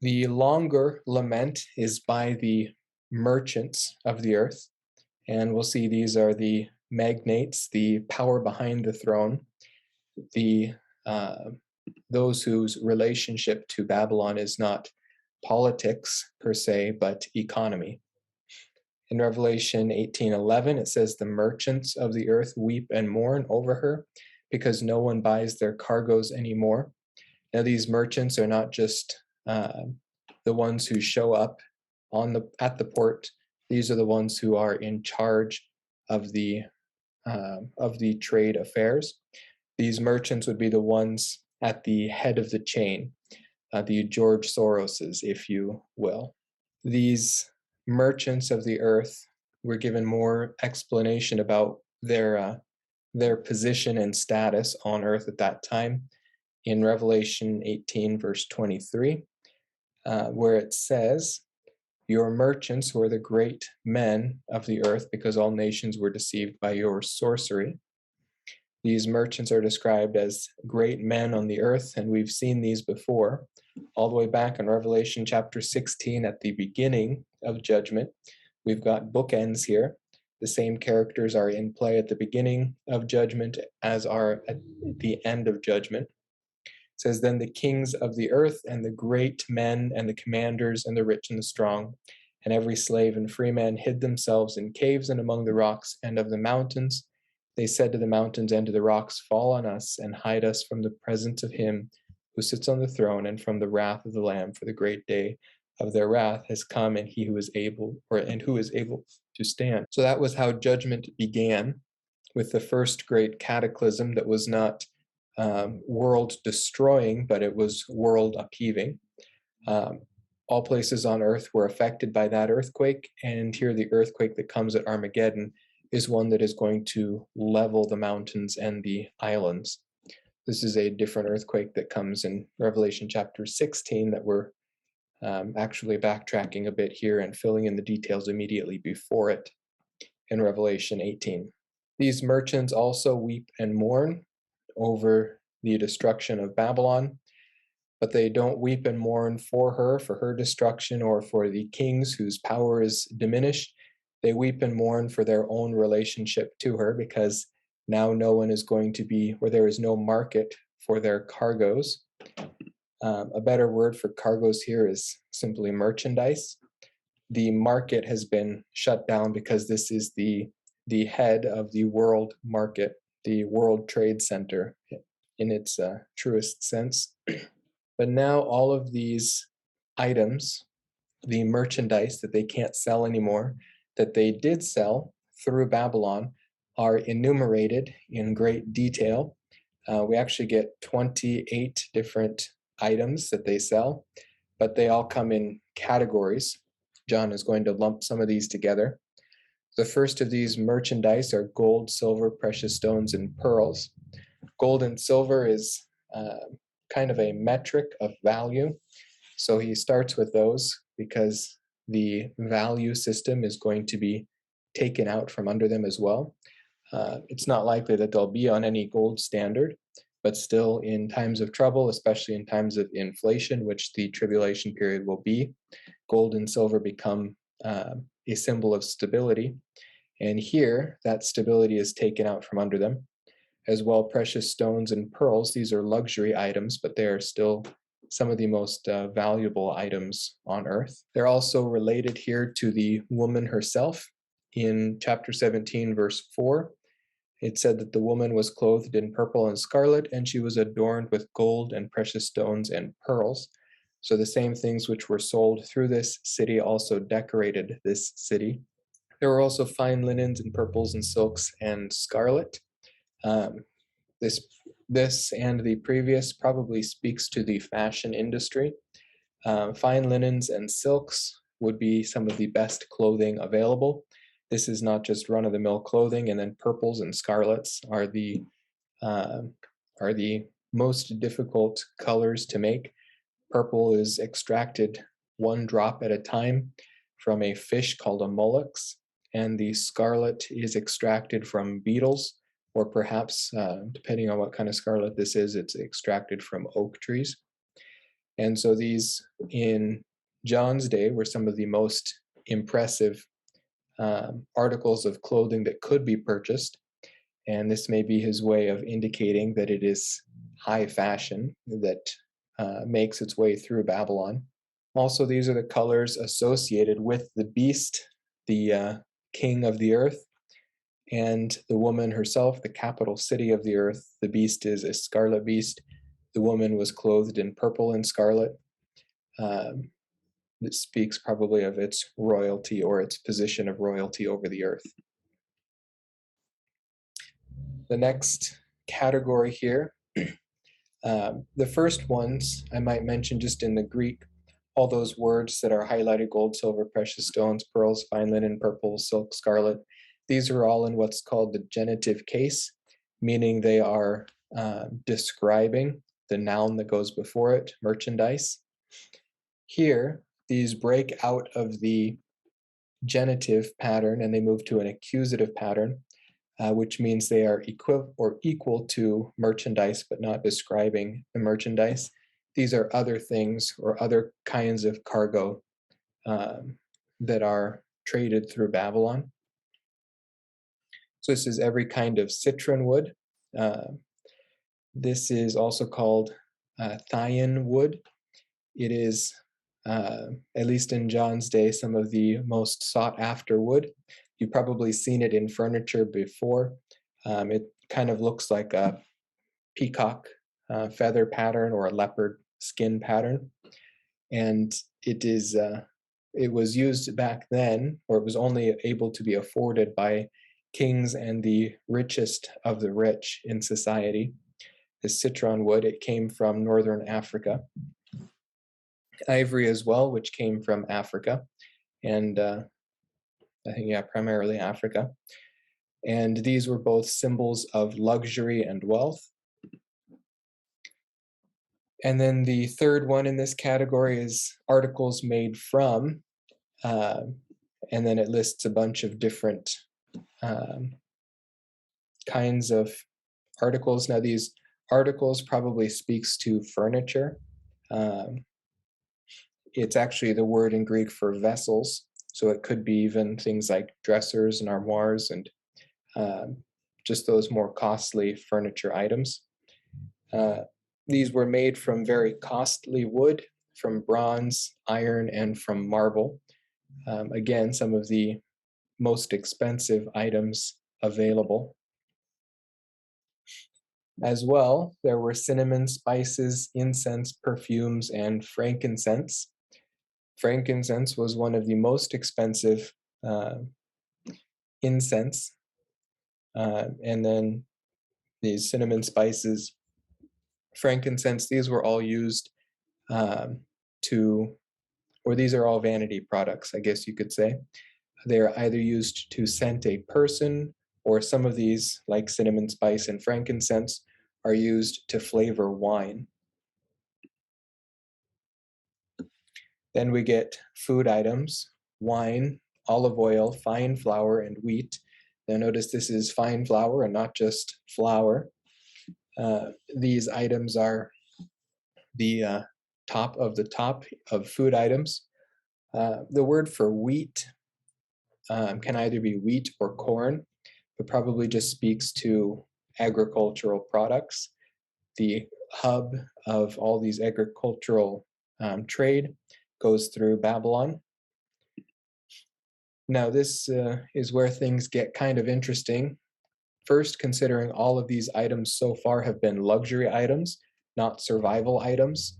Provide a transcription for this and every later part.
The longer lament is by the merchants of the earth, and we'll see these are the magnates, the power behind the throne, the those whose relationship to Babylon is not politics per se, but economy. In Revelation 18:11, it says, "The merchants of the earth weep and mourn over her, because no one buys their cargoes anymore." Now, these merchants are not just the ones who show up at the port. These are the ones who are in charge of the trade affairs. These merchants would be the ones at the head of the chain, the George Soroses, if you will. These merchants of the earth were given more explanation about their position and status on earth at that time in Revelation 18, verse 23, where it says, "Your merchants were the great men of the earth, because all nations were deceived by your sorcery." These merchants are described as great men on the earth, and we've seen these before, all the way back in Revelation chapter 16 at the beginning of judgment. We've got bookends here. The same characters are in play at the beginning of judgment as are at the end of judgment. It says, "Then the kings of the earth and the great men and the commanders and the rich and the strong and every slave and free man hid themselves in caves and among the rocks and of the mountains. They said to the mountains and to the rocks, 'Fall on us and hide us from the presence of him who sits on the throne and from the wrath of the Lamb, for the great day of their wrath has come, and he who is able to stand.'" So that was how judgment began, with the first great cataclysm that was not world destroying, but it was world upheaving. All places on earth were affected by that earthquake, and here the earthquake that comes at Armageddon is one that is going to level the mountains and the islands. This is a different earthquake that comes in Revelation chapter 16 that we're actually backtracking a bit here and filling in the details immediately before it in Revelation 18. These merchants also weep and mourn over the destruction of Babylon, but they don't weep and mourn for her destruction, or for the kings whose power is diminished. They weep and mourn for their own relationship to her, because now no one is going to be, or there is no market for their cargoes. A better word for cargoes here is simply merchandise. The market has been shut down because this is the head of the world market, the World Trade Center in its truest sense. But now all of these items, the merchandise that they can't sell anymore, that they did sell through Babylon, are enumerated in great detail. We actually get 28 different items that they sell, but they all come in categories. John is going to lump some of these together. The first of these merchandise are gold, silver, precious stones, and pearls. Gold and silver is kind of a metric of value. So he starts with those because the value system is going to be taken out from under them as well. It's not likely that they'll be on any gold standard, but still in times of trouble, especially in times of inflation, which the tribulation period will be, gold and silver become a symbol of stability. And here, that stability is taken out from under them. As well, precious stones and pearls, these are luxury items, but they are still some of the most valuable items on earth. They're also related here to the woman herself. In chapter 17, verse 4, it said that the woman was clothed in purple and scarlet, and she was adorned with gold and precious stones and pearls. So the same things which were sold through this city also decorated this city. There were also fine linens and purples and silks and scarlet. This and the previous probably speaks to the fashion industry. Fine linens and silks would be some of the best clothing available. This is not just run-of-the-mill clothing, and then purples and scarlets are the most difficult colors to make. Purple is extracted one drop at a time from a fish called a mullux, and the scarlet is extracted from beetles, or perhaps, depending on what kind of scarlet this is, it's extracted from oak trees. And so these in John's day were some of the most impressive articles of clothing that could be purchased. And this may be his way of indicating that it is high fashion that makes its way through Babylon. Also, these are the colors associated with the beast, the king of the earth, and the woman herself, the capital city of the earth. The beast is a scarlet beast. The woman was clothed in purple and scarlet. This speaks probably of its royalty or its position of royalty over the earth. The next category here, the first ones I might mention just in the Greek, all those words that are highlighted: gold, silver, precious stones, pearls, fine linen, purple, silk, scarlet. These are all in what's called the genitive case, meaning they are describing the noun that goes before it, merchandise. Here, these break out of the genitive pattern and they move to an accusative pattern, which means they are equal to merchandise, but not describing the merchandise. These are other things or other kinds of cargo that are traded through Babylon. So this is every kind of citron wood. This is also called Thyan wood. It is, at least in John's day, some of the most sought after wood. You've probably seen it in furniture before. It kind of looks like a peacock feather pattern or a leopard skin pattern. And it was used back then, or it was only able to be afforded by kings and the richest of the rich in society. The citron wood, it came from northern Africa. Ivory as well, which came from Africa, and I think, yeah, primarily Africa. And these were both symbols of luxury and wealth. And then the third one in this category is articles made from, and then it lists a bunch of different kinds of articles. Now, these articles probably speaks to furniture. It's actually the word in Greek for vessels, so it could be even things like dressers and armoires and just those more costly furniture items. These were made from very costly wood, from bronze, iron, and from marble. Again, some of the most expensive items available. As well, there were cinnamon, spices, incense, perfumes, and frankincense. Frankincense was one of the most expensive incense. And then these cinnamon, spices, frankincense, these were all used these are all vanity products, I guess you could say. They're either used to scent a person, or some of these, like cinnamon, spice, and frankincense, are used to flavor wine. Then we get food items: wine, olive oil, fine flour, and wheat. Now notice this is fine flour and not just flour. These items are the top of food items. The word for wheat can either be wheat or corn, but probably just speaks to agricultural products. The hub of all these agricultural trade goes through Babylon. Now, this is where things get kind of interesting. First, considering all of these items so far have been luxury items, not survival items.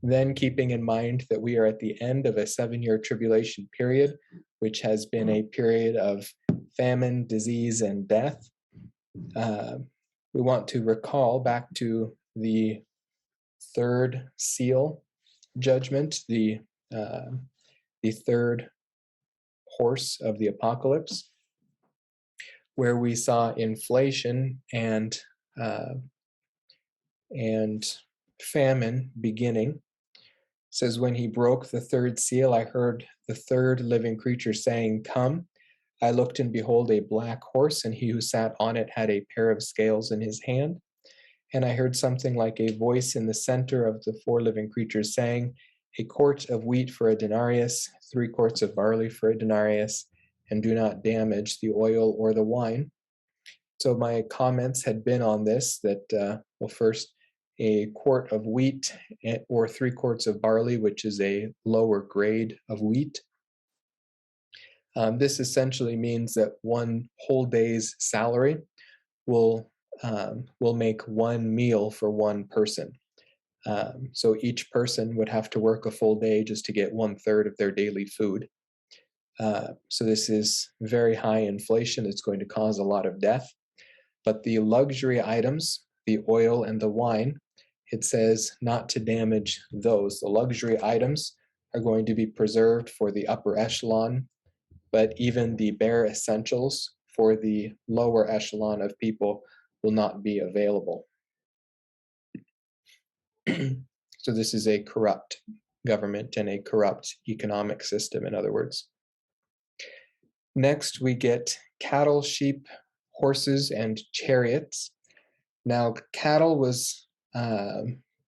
Then keeping in mind that we are at the end of a 7-year tribulation period, which has been a period of famine, disease, and death. We want to recall back to the third seal judgment, the third horse of the apocalypse, where we saw inflation and famine beginning. It says, when he broke the third seal, I heard the third living creature saying, "Come." I looked, and behold, a black horse, and he who sat on it had a pair of scales in his hand. And I heard something like a voice in the center of the four living creatures saying, "A quart of wheat for a denarius, 3 quarts of barley for a denarius, and do not damage the oil or the wine." So my comments had been on this that, well, first, a quart of wheat or 3 quarts of barley, which is a lower grade of wheat. This essentially means that one whole day's salary will make one meal for one person. So each person would have to work a full day just to get 1/3 of their daily food. So this is very high inflation. It's going to cause a lot of death. But the luxury items, the oil and the wine, it says not to damage those. The luxury items are going to be preserved for the upper echelon, but even the bare essentials for the lower echelon of people will not be available. So this is a corrupt government and a corrupt economic system, in other words. Next, we get cattle, sheep, horses, and chariots. Now, cattle was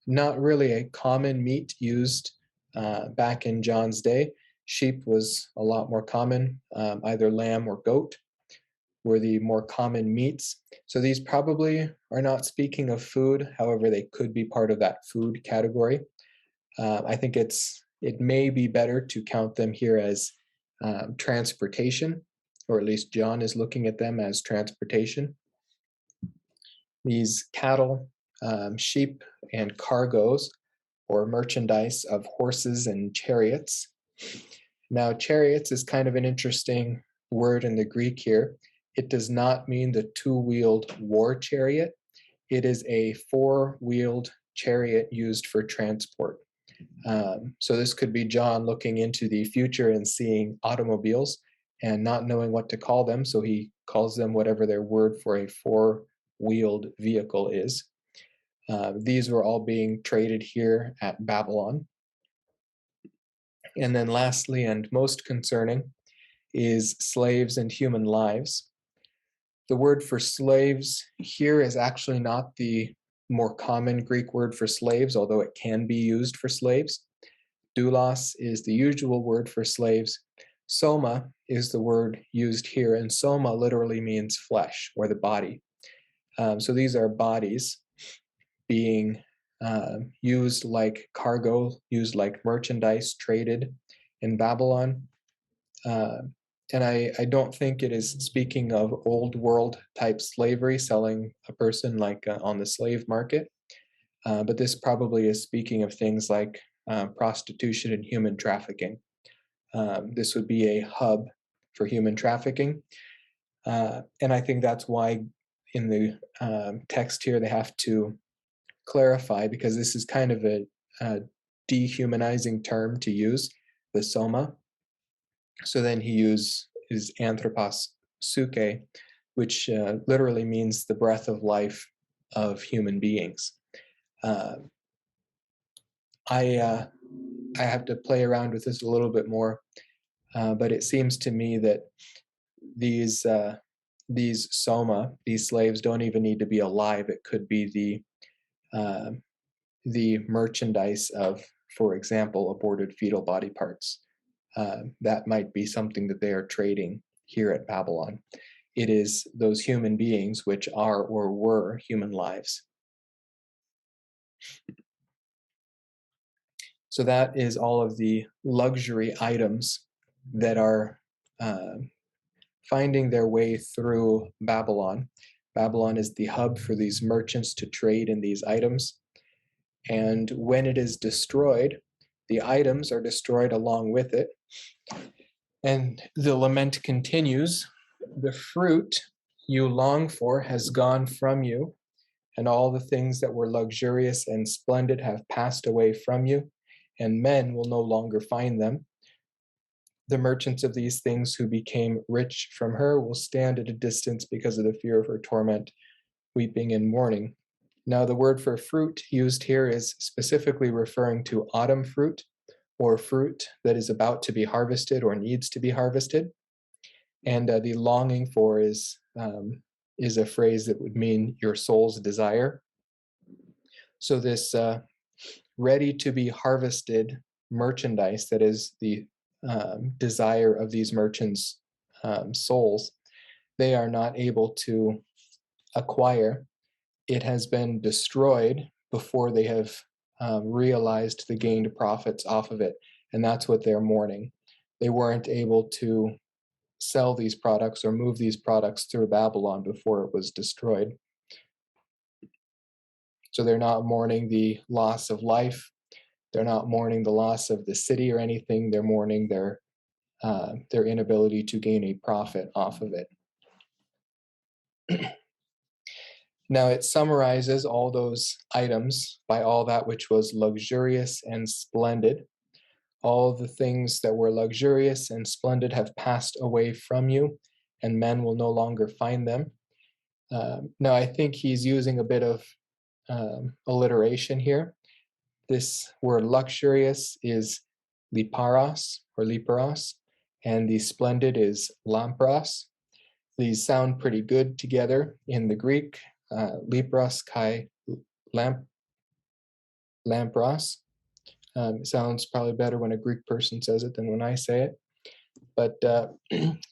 not really a common meat used back in John's day. Sheep was a lot more common, either lamb or goat were the more common meats. So these probably are not speaking of food. However, they could be part of that food category. I think it may be better to count them here as transportation, or at least John is looking at them as transportation. These cattle, sheep, and cargoes, or merchandise of horses and chariots. Now, chariots is kind of an interesting word in the Greek here. It does not mean the two-wheeled war chariot. It is a four-wheeled chariot used for transport. So this could be John looking into the future and seeing automobiles and not knowing what to call them, so he calls them whatever their word for a four-wheeled vehicle is. These were all being traded here at Babylon. And then lastly, and most concerning, is slaves and human lives. The word for slaves here is actually not the more common Greek word for slaves, although it can be used for slaves. Doulos is the usual word for slaves. Soma is the word used here, and soma literally means flesh or the body. So these are bodies being used like cargo, used like merchandise, traded in Babylon. And I don't think it is speaking of old world type slavery, selling a person like on the slave market. But this probably is speaking of things like prostitution and human trafficking. This would be a hub for human trafficking. And I think that's why in the text here they have to clarify, because this is kind of a dehumanizing term to use, the soma. So then he uses anthropos suke, which literally means the breath of life of human beings. I have to play around with this a little bit more, but it seems to me that these soma, these slaves, don't even need to be alive. It could be the merchandise of, for example, aborted fetal body parts. That might be something that they are trading here at Babylon. It is those human beings which are or were human lives. So that is all of the luxury items that are finding their way through Babylon. Babylon is the hub for these merchants to trade in these items. And when it is destroyed, the items are destroyed along with it. And the lament continues, "The fruit you long for has gone from you, and all the things that were luxurious and splendid have passed away from you, and men will no longer find them. The merchants of these things who became rich from her will stand at a distance because of the fear of her torment, weeping and mourning." Now, the word for fruit used here is specifically referring to autumn fruit, or fruit that is about to be harvested or needs to be harvested. And the longing for is a phrase that would mean your soul's desire. So this ready to be harvested merchandise that is the desire of these merchants' souls, they are not able to acquire. It has been destroyed before they have realized the gained profits off of it. And that's what they're mourning. They weren't able to sell these products or move these products through Babylon before it was destroyed. So they're not mourning the loss of life. They're not mourning the loss of the city or anything. They're mourning their inability to gain a profit off of it. Now it summarizes all those items by all that which was luxurious and splendid. All the things that were luxurious and splendid have passed away from you, and men will no longer find them. Now I think he's using a bit of alliteration here. This word luxurious is liparos or liparos, and the splendid is lampros. These sound pretty good together in the Greek. Lipros kai lampros. Sounds probably better when a Greek person says it than when I say it. But the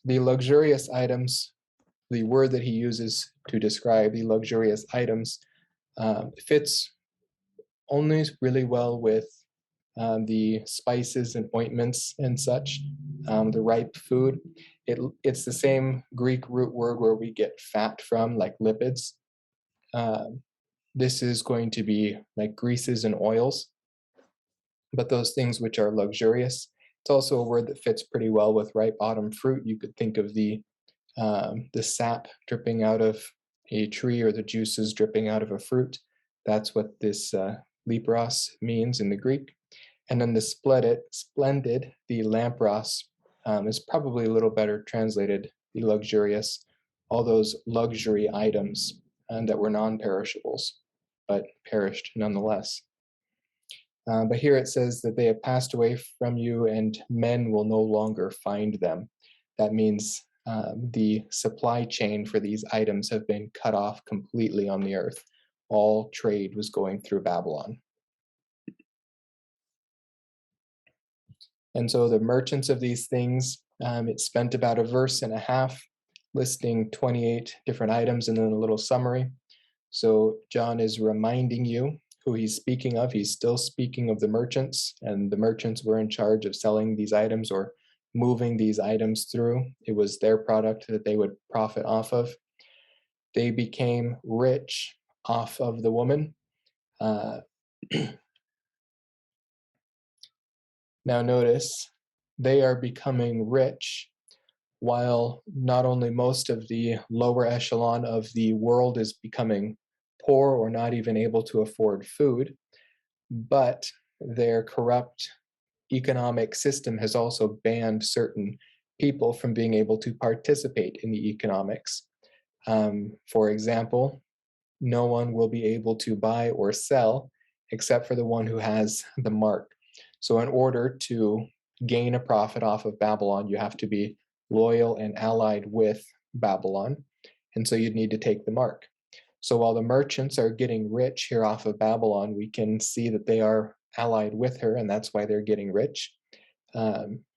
luxurious items, the word that he uses to describe the luxurious items, fits only really well with the spices and ointments and such, the ripe food. It's the same Greek root word where we get fat from, like lipids. This is going to be like greases and oils, but those things which are luxurious. It's also a word that fits pretty well with ripe autumn fruit. You could think of the sap dripping out of a tree or the juices dripping out of a fruit. That's what this lipros means in the Greek. And then the splendid, the lampros, is probably a little better translated, the luxurious, all those luxury items that were non-perishables, but perished nonetheless. But here it says that they have passed away from you and men will no longer find them. That means the supply chain for these items have been cut off completely on the earth. All trade was going through Babylon. And so the merchants of these things, it spent about a verse and a half listing 28 different items and then a little summary. So John is reminding you who he's speaking of. He's still speaking of the merchants, and the merchants were in charge of selling these items or moving these items through. It was their product that they would profit off of. They became rich off of the woman. Now notice, they are becoming rich while not only most of the lower echelon of the world is becoming poor or not even able to afford food, but their corrupt economic system has also banned certain people from being able to participate in the economics. For example, no one will be able to buy or sell except for the one who has the mark. So in order to gain a profit off of Babylon, you have to be loyal and allied with Babylon. And so you'd need to take the mark. So while the merchants are getting rich here off of Babylon, we can see that they are allied with her, and that's why they're getting rich.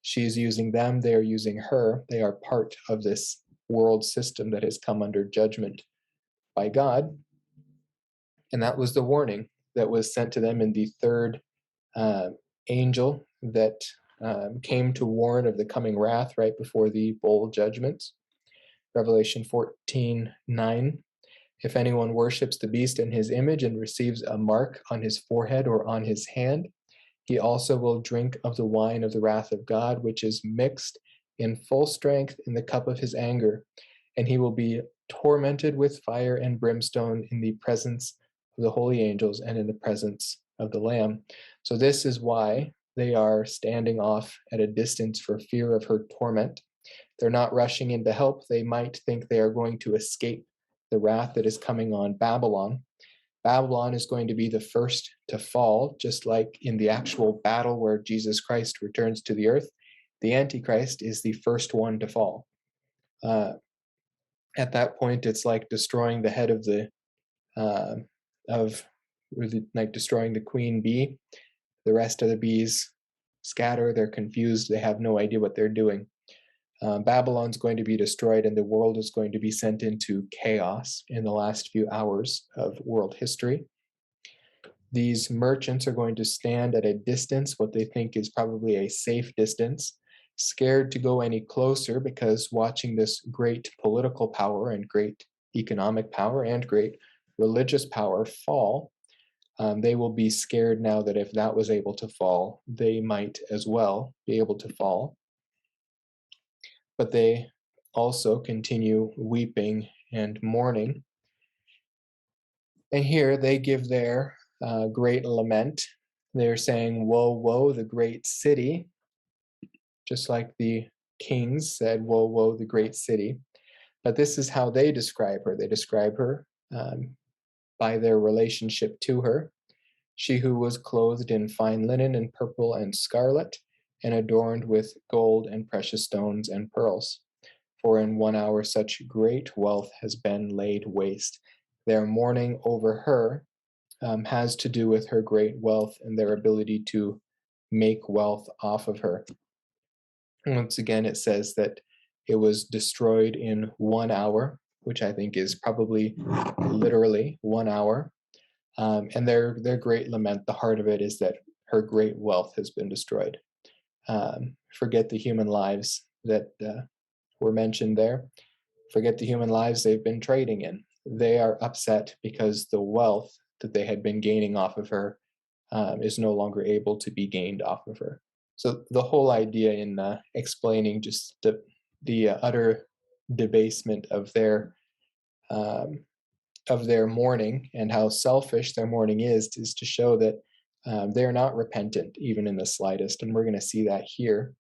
She's using them, they're using her. They are part of this world system that has come under judgment by God. And that was the warning that was sent to them in the third angel that came to warn of the coming wrath right before the bowl judgments. Revelation 14:9. If anyone worships the beast in his image and receives a mark on his forehead or on his hand, he also will drink of the wine of the wrath of God, which is mixed in full strength in the cup of his anger, and he will be tormented with fire and brimstone in the presence of the holy angels and in the presence of the Lamb. So this is why they are standing off at a distance for fear of her torment. They're not rushing in to help. They might think they are going to escape the wrath that is coming on Babylon. Babylon is going to be the first to fall, just like in the actual battle where Jesus Christ returns to the earth. The Antichrist is the first one to fall. At that point, it's like destroying the head of really like destroying the queen bee. The rest of the bees scatter, they're confused, they have no idea what they're doing. Babylon's going to be destroyed, and the world is going to be sent into chaos in the last few hours of world history. These merchants are going to stand at a distance, what they think is probably a safe distance, scared to go any closer because watching this great political power and great economic power and great religious power fall, they will be scared now that if that was able to fall, they might as well be able to fall. But they also continue weeping and mourning. And here they give their great lament. They're saying, "Woe, woe, the great city," just like the kings said, "Woe, woe, the great city." But this is how they describe her. They describe her by their relationship to her. She who was clothed in fine linen and purple and scarlet, and adorned with gold and precious stones and pearls. For in 1 hour such great wealth has been laid waste. Their mourning over her has to do with her great wealth and their ability to make wealth off of her. Once again, it says that it was destroyed in 1 hour, which I think is probably literally 1 hour. And their great lament, the heart of it is that her great wealth has been destroyed. Forget the human lives that were mentioned there. Forget the human lives they've been trading in. They are upset because the wealth that they had been gaining off of her is no longer able to be gained off of her. So the whole idea in explaining just the utter debasement um, of their mourning and how selfish their mourning is to show that they're not repentant even in the slightest, and we're going to see that here.